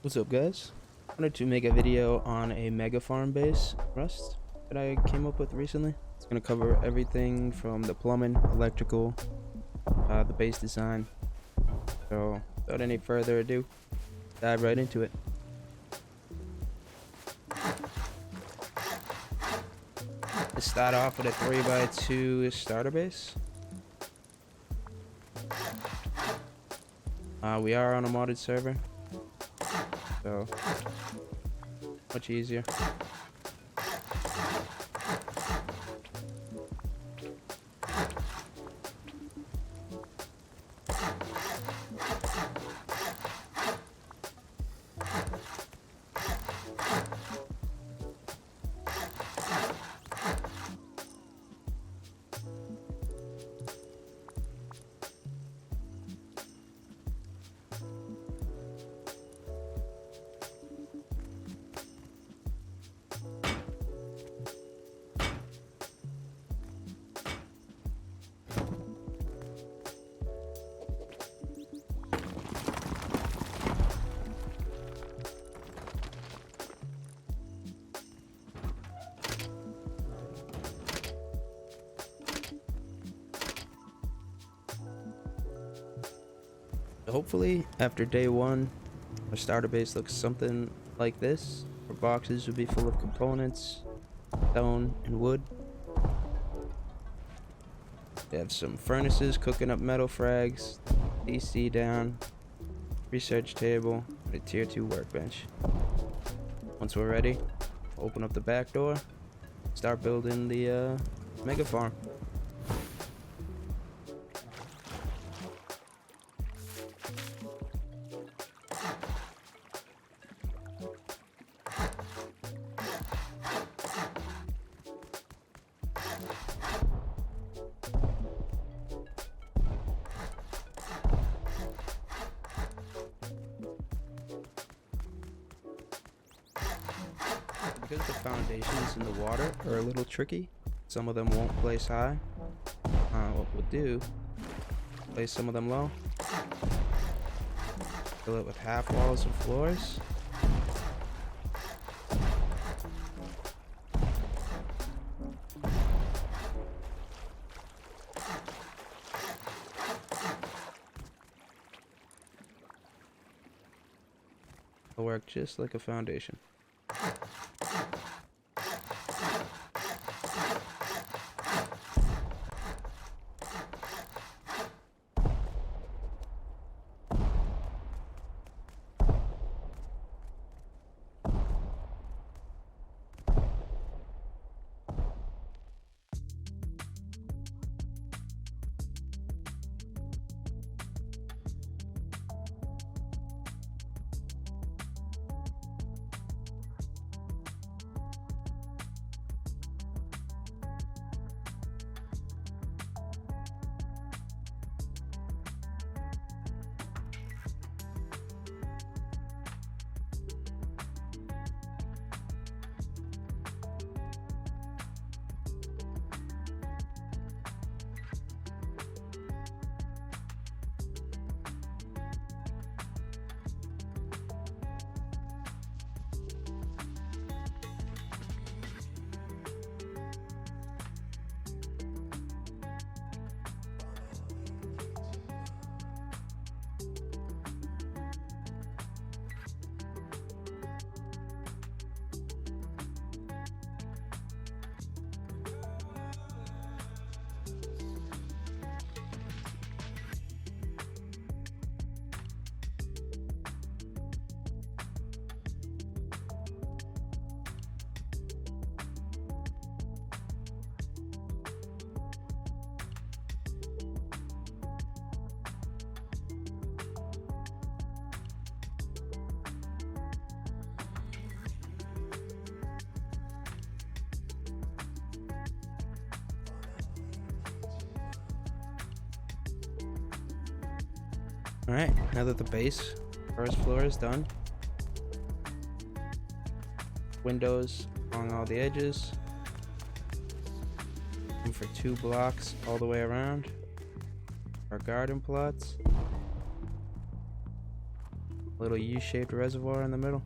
What's up, guys? I wanted to make a video on a mega farm base Rust that I came up with recently. It's going to cover everything from the plumbing, electrical, the base design. So without any further ado, dive right into it. Let's start off with a 3x2 starter base. We are on a modded server, so much easier. Hopefully, after day one, our starter base looks something like this. Our boxes will be full of components, stone, and wood. We have some furnaces cooking up metal frags, DC down, research table, and a tier 2 workbench. Once we're ready, open up the back door, start building the mega farm. Because the foundations in the water are a little tricky, some of them won't place high. What we'll do, place some of them low, fill it with half walls and floors. It'll work just like a foundation. Alright, now that the base first floor is done, windows along all the edges, and for 2 blocks all the way around, our garden plots, little U-shaped reservoir in the middle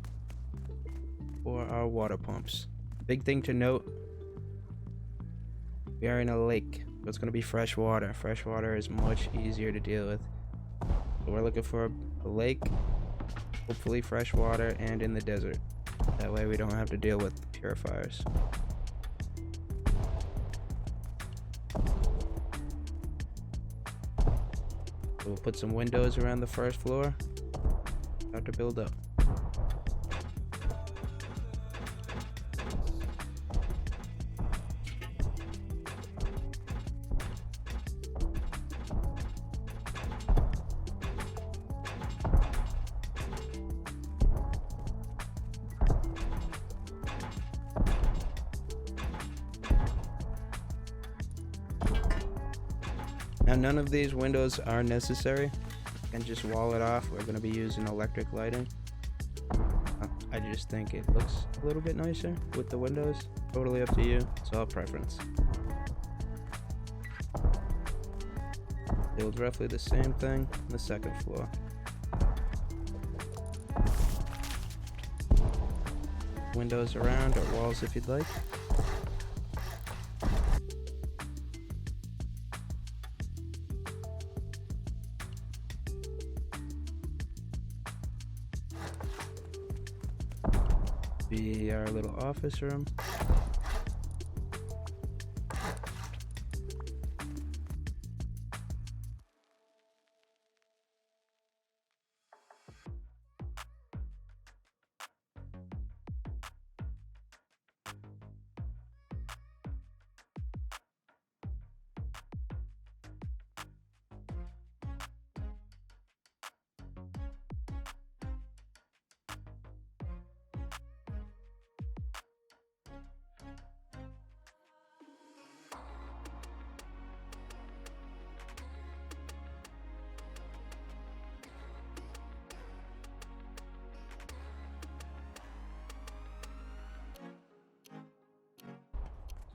for our water pumps. Big thing to note, we are in a lake, so it's going to be fresh water. Fresh water is much easier to deal with. So we're looking for a lake, hopefully fresh water, and in the desert. That way we don't have to deal with purifiers. So we'll put some windows around the first floor. Start to build up. Now none of these windows are necessary. You can just wall it off. We're going to be using electric lighting. I just think it looks a little bit nicer with the windows. Totally up to you. It's all preference. Build roughly the same thing on the second floor. Windows around, or walls if you'd like. Be our little office room.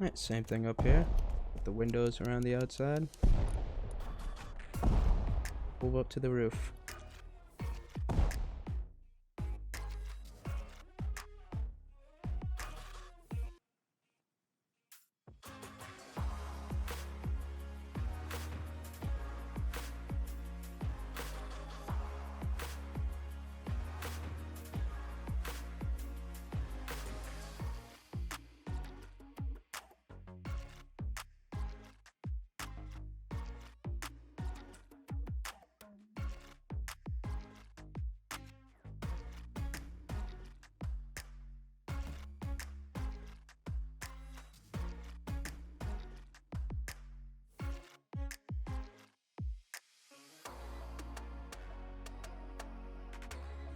Alright, same thing up here. With the windows around the outside. Move up to the roof.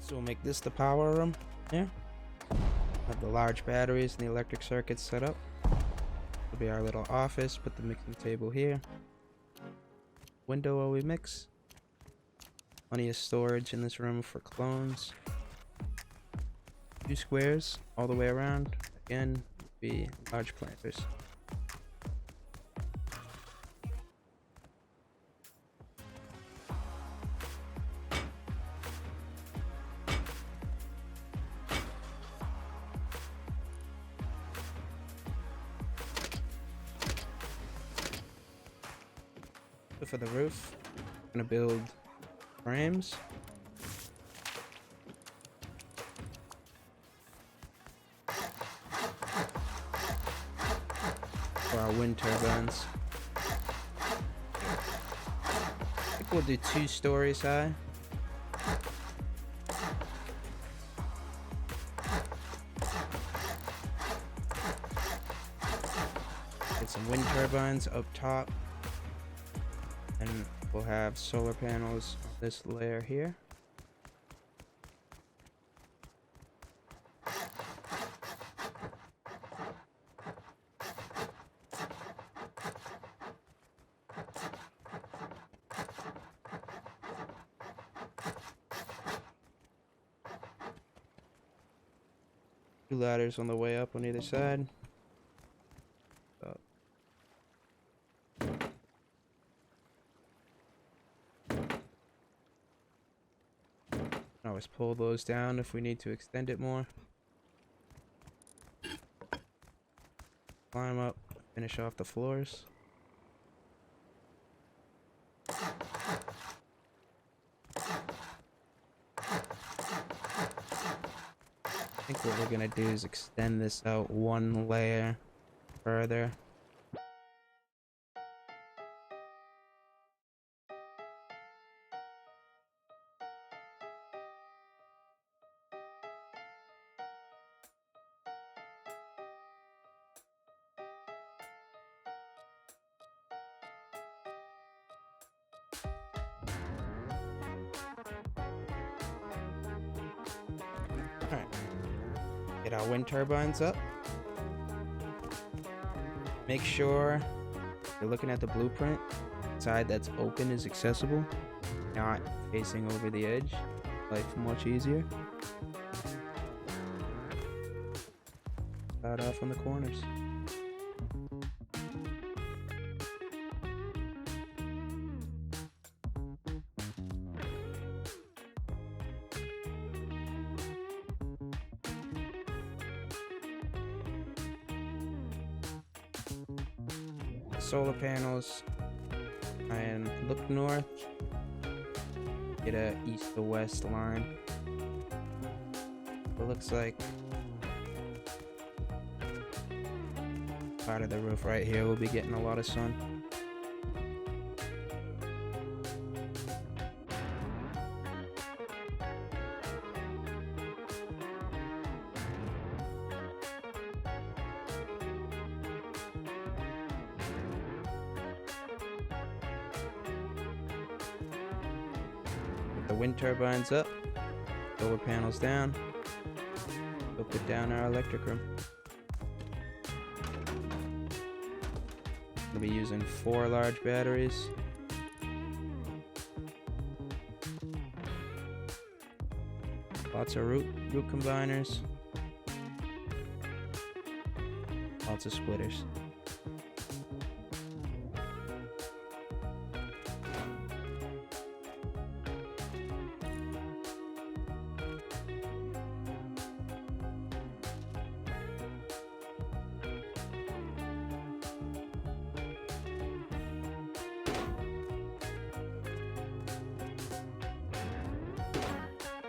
So we'll make this the power room here. Have the large batteries and the electric circuits set up. Will be our little office. Put the mixing table here. Window while we mix. Plenty of storage in this room for clones. 2 squares all the way around. Again, be large planters. So for the roof, I'm gonna build frames. For our wind turbines. I think we'll do 2 stories high. Get some wind turbines up top. And we'll have solar panels on this layer here. Two ladders on the way up on either side. I'll always pull those down if we need to extend it more. Climb up, finish off the floors. I think what we're gonna do is extend this out one layer further. Alright. Get our wind turbines up. Make sure you're looking at the blueprint. Side that's open is accessible, not facing over the edge. Life much easier. Start off on the corners. Solar panels, and look north, get a east to west line. It looks like part of the roof right here will be getting a lot of sun. The wind turbines up, solar panels down. We'll put down our electric room. We'll be using 4 large batteries. Lots of root combiners. Lots of splitters.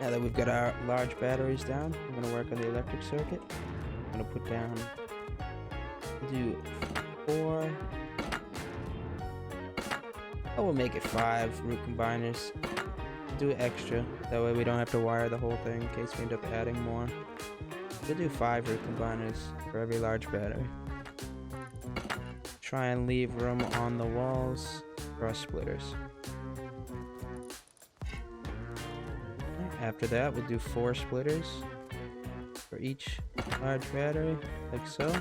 Now that we've got our large batteries down, I'm going to work on the electric circuit. I'm going to put down, do 4, oh, we'll make it 5 root combiners. Do it extra, that way we don't have to wire the whole thing in case we end up adding more. We'll do 5 root combiners for every large battery. Try and leave room on the walls for our splitters. After that, we'll do 4 splitters for each large battery, like so.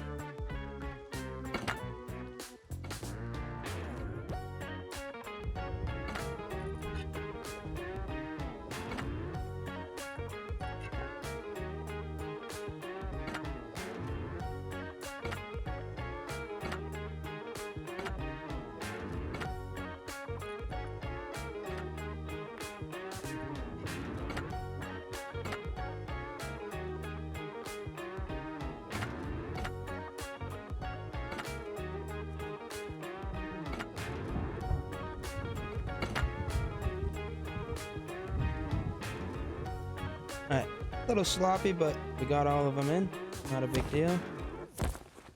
Alright, a little sloppy, but we got all of them in. Not a big deal.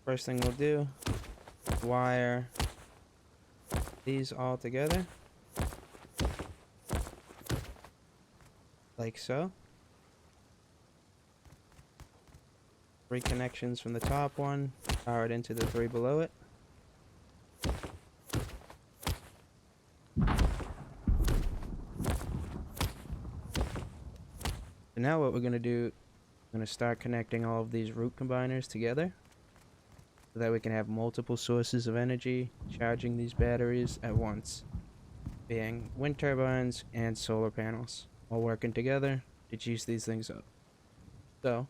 First thing we'll do, wire these all together. Like so. 3 connections from the top one, powered into the 3 below it. And now what we're going to do, I'm going to start connecting all of these root combiners together so that we can have multiple sources of energy charging these batteries at once, being wind turbines and solar panels, all working together to juice these things up. So,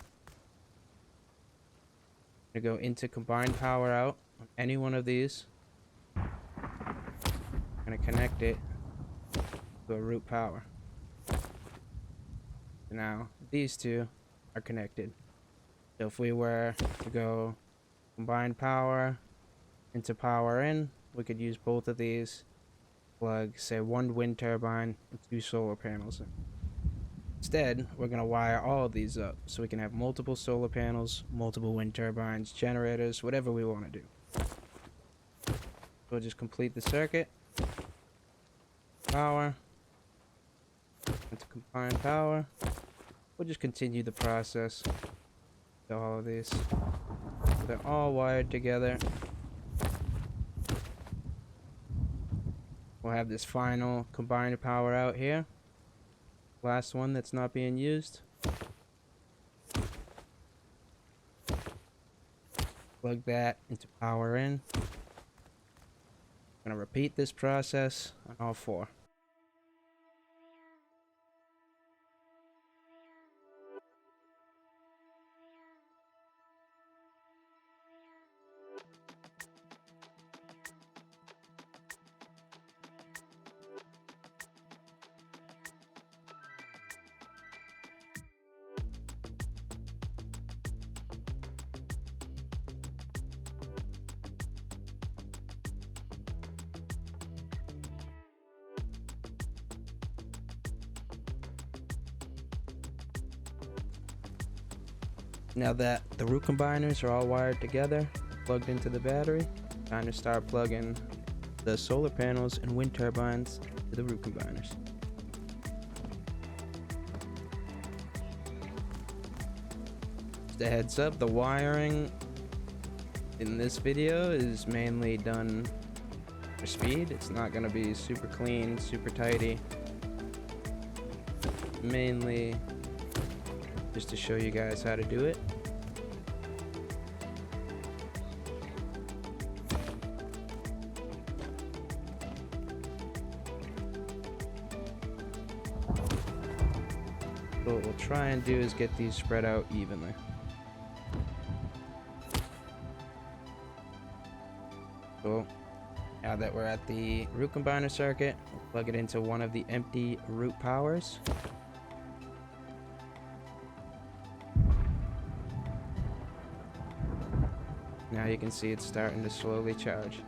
I'm going to go into combined power out on any one of these. I'm going to connect it to a root power. Now these two are connected. So if we were to go combine power into power in, we could use both of these, plug say one wind turbine and two solar panels in. Instead, we're going to wire all of these up so we can have multiple solar panels, multiple wind turbines, generators, whatever we want to do. We'll just complete the circuit. Power. And to combine power. We'll just continue the process to all of these. They're all wired together. We'll have this final combined power out here. Last one that's not being used. Plug that into power in. I'm going to repeat this process on all four. Now that the root combiners are all wired together, plugged into the battery, time to start plugging the solar panels and wind turbines to the root combiners. Just a heads up, the wiring in this video is mainly done for speed. It's not going to be super clean, super tidy. Mainly just to show you guys how to do it. So what we'll try and do is get these spread out evenly. So now that we're at the root combiner circuit, we'll plug it into one of the empty root powers. Now you can see it's starting to slowly charge.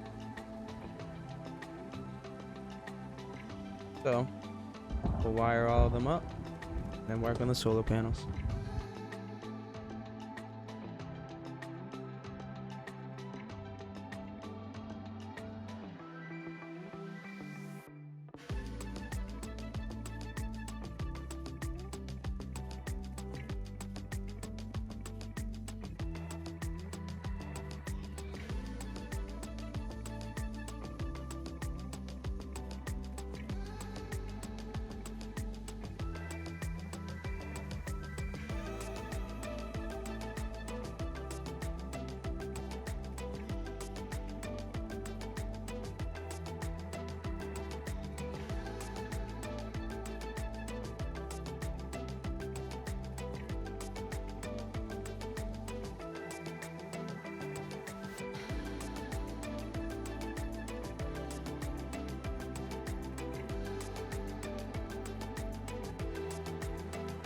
So we'll wire all of them up and then work on the solar panels.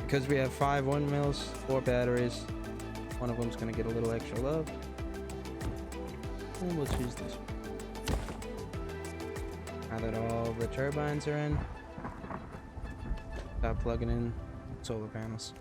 Because we have 5 windmills, 4 batteries, one of them's going to get a little extra love. And we'll choose this one. Now that all the turbines are in, start plugging in solar panels.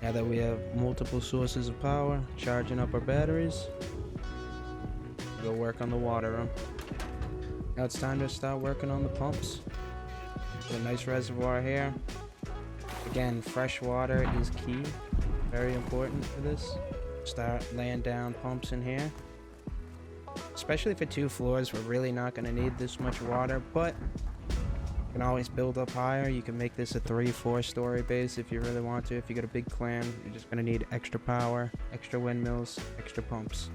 Now that we have multiple sources of power, charging up our batteries, we'll work on the water room. Now it's time to start working on the pumps. Got a nice reservoir here. Again, fresh water is key. Very important for this. Start laying down pumps in here. Especially for 2 floors, we're really not going to need this much water, but you can always build up higher. You can make this a 3-4 story base if you really want to. If you got a big clan, you're just going to need extra power, extra windmills, extra pumps.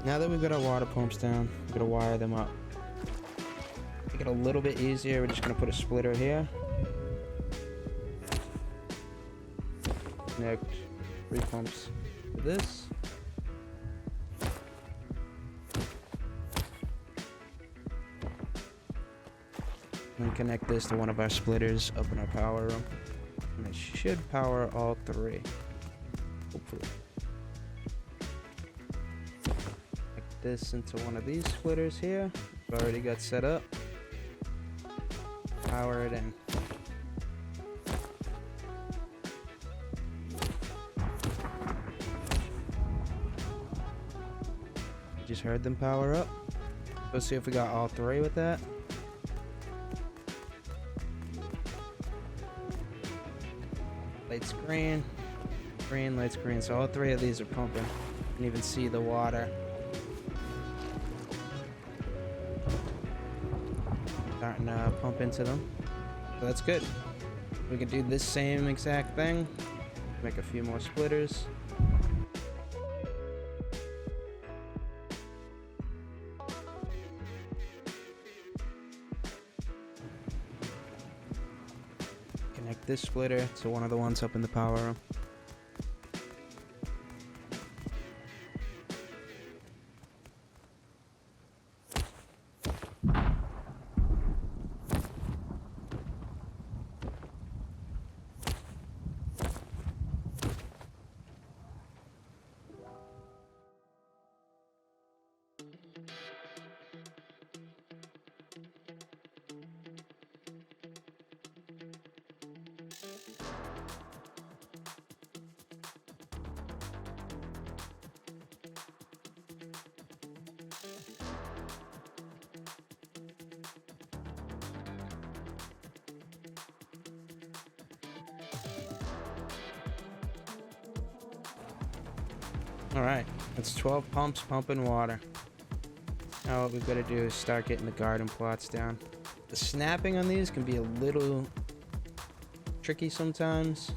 Now that we've got our water pumps down, we're gonna wire them up. Make it a little bit easier, we're just gonna put a splitter here. Connect 3 pumps to this. And connect this to one of our splitters up in our power room. And it should power all 3. Hopefully. This into one of these splitters here. We've already got set up. Power it in. Just heard them power up. Let's see if we got all 3 with that. Lights green, green, lights green. So all 3 of these are pumping. You can even see the water. Starting to pump into them, so that's good. We can do this same exact thing, make a few more splitters. Connect this splitter to one of the ones up in the power room. Alright, that's 12 pumps pumping water. Now what we've got to do is start getting the garden plots down. The snapping on these can be a little tricky sometimes.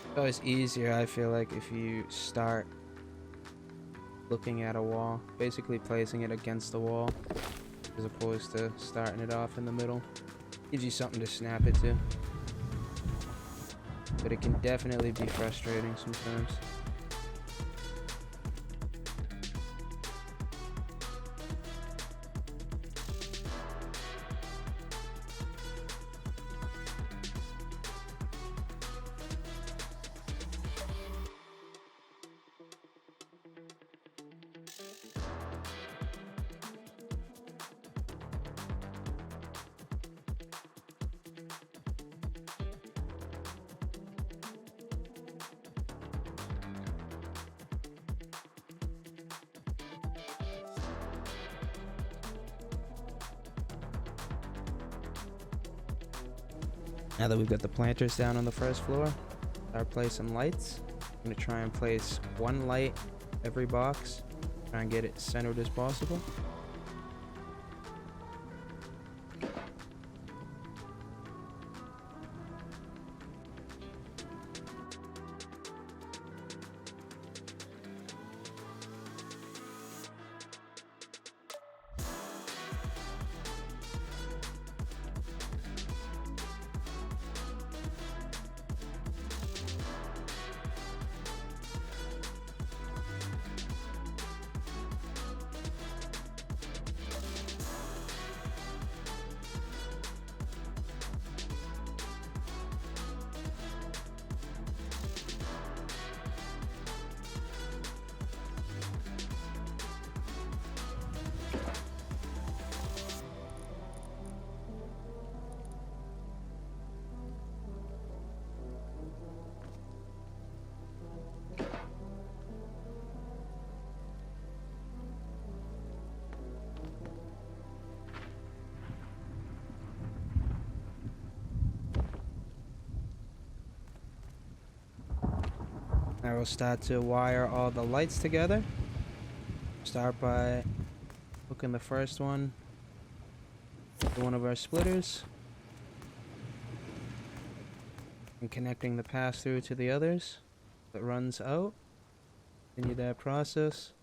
It's always easier, I feel like, if you start looking at a wall, basically placing it against the wall, as opposed to starting it off in the middle. Gives you something to snap it to. But it can definitely be frustrating sometimes. Now that we've got the planters down on the first floor, start placing lights. I'm gonna try and place 1 light every box. Try and get it centered as possible. Alright, we'll start to wire all the lights together. Start by hooking the first one to one of our splitters and connecting the pass-through to the others. It runs out. Continue that process.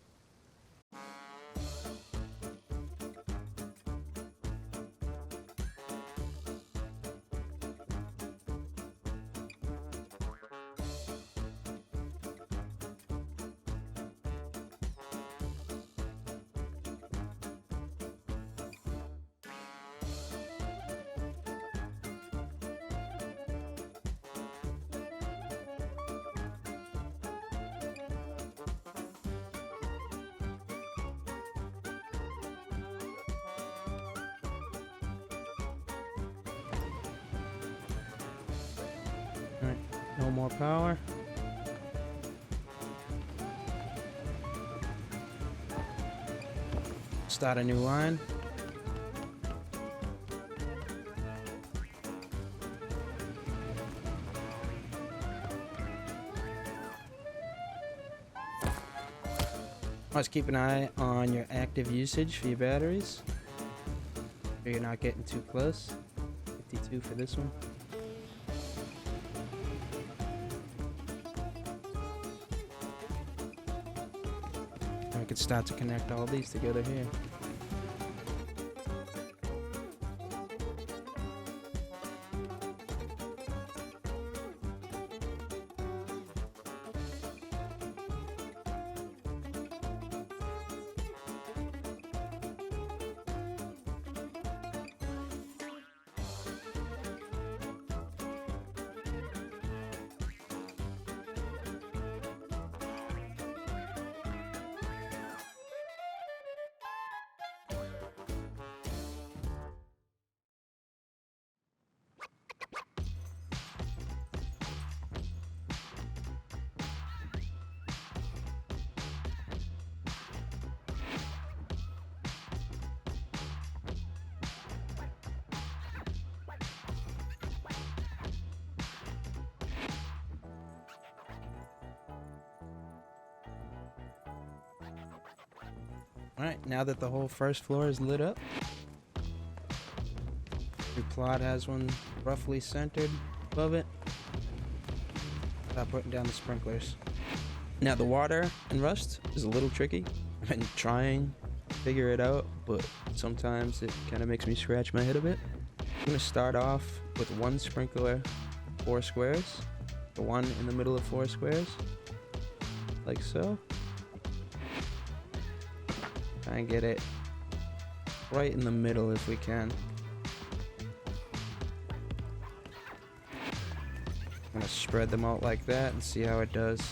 Alright, no more power. Start a new line. Must keep an eye on your active usage for your batteries, so you're not getting too close. 52 for this one. I could start to connect all these together here. Alright, now that the whole first floor is lit up, your plot has one roughly centered above it. Start putting down the sprinklers. Now the water and rust is a little tricky. I've been trying to figure it out, but sometimes it kind of makes me scratch my head a bit. I'm going to start off with one sprinkler, 4 squares, the one in the middle of 4 squares, like so. Try and get it right in the middle if we can. I'm gonna spread them out like that and see how it does.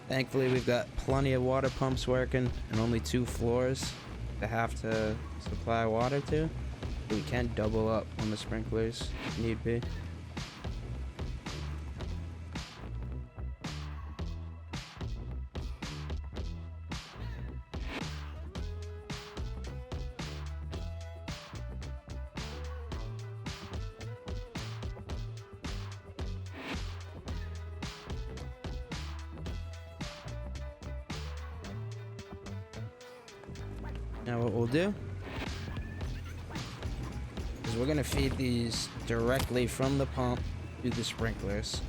Thankfully, we've got plenty of water pumps working and only 2 floors to have to supply water to. We can double up on the sprinklers if need be. Now what we'll do is we're gonna feed these directly from the pump to the sprinklers.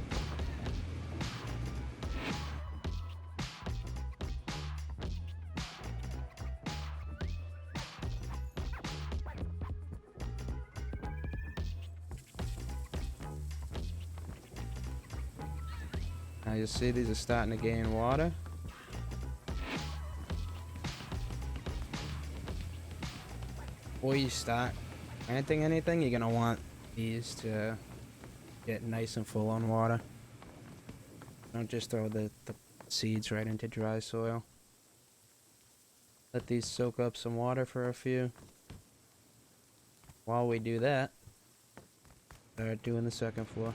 Now you'll see these are starting to gain water. Before you start planting anything, you're gonna want these to get nice and full on water. Don't just throw the seeds right into dry soil. Let these soak up some water for a few. While we do that, Start doing the second floor.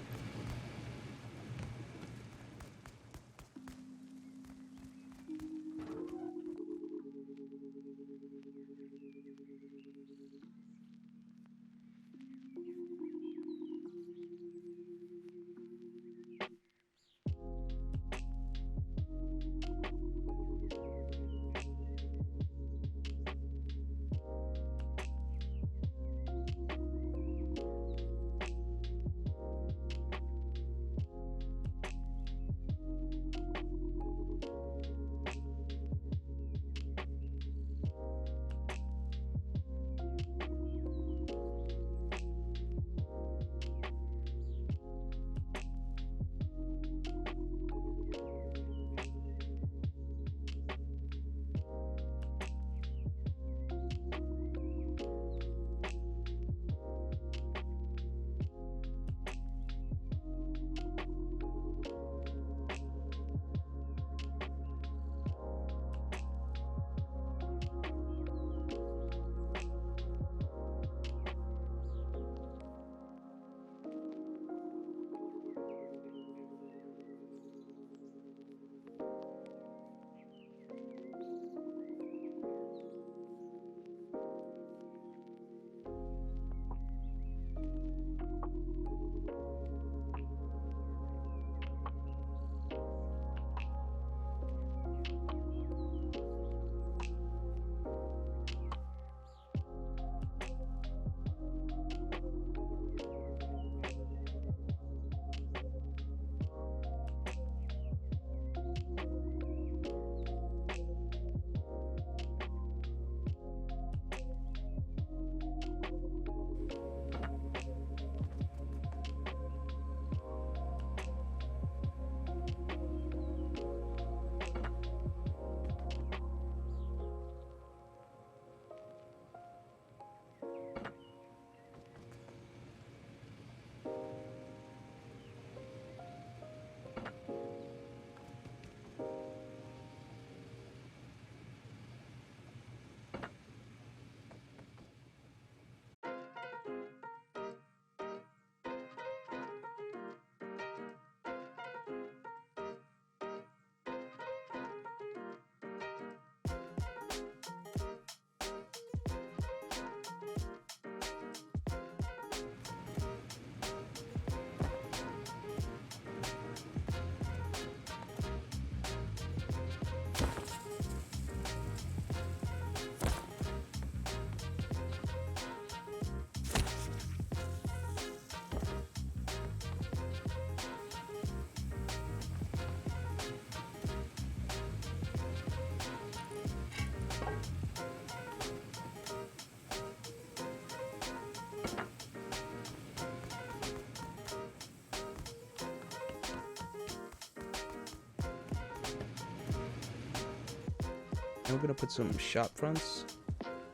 And we're gonna put some shop fronts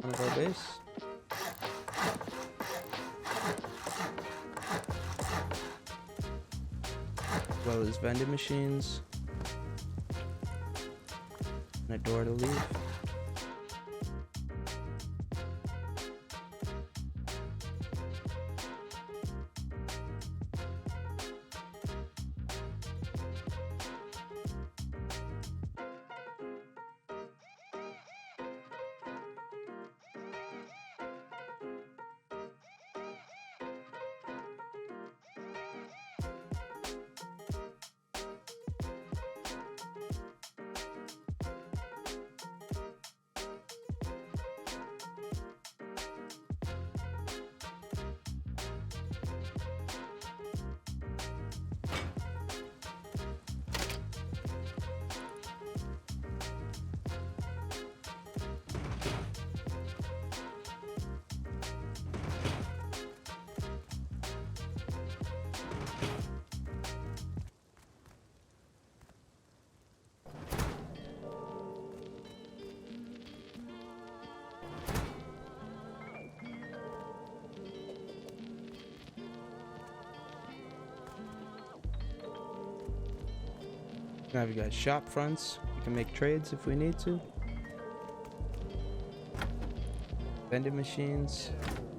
on our base. As well as vending machines. And a door to leave. Now we got shop fronts. We can make trades if we need to. Vending machines,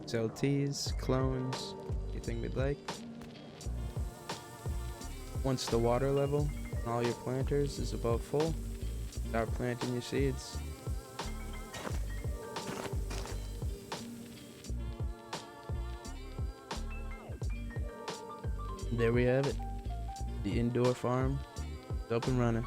sell teas, clones, everything we'd like. Once the water level on all your planters is about full, start planting your seeds. There we have it. The indoor farm is up and running.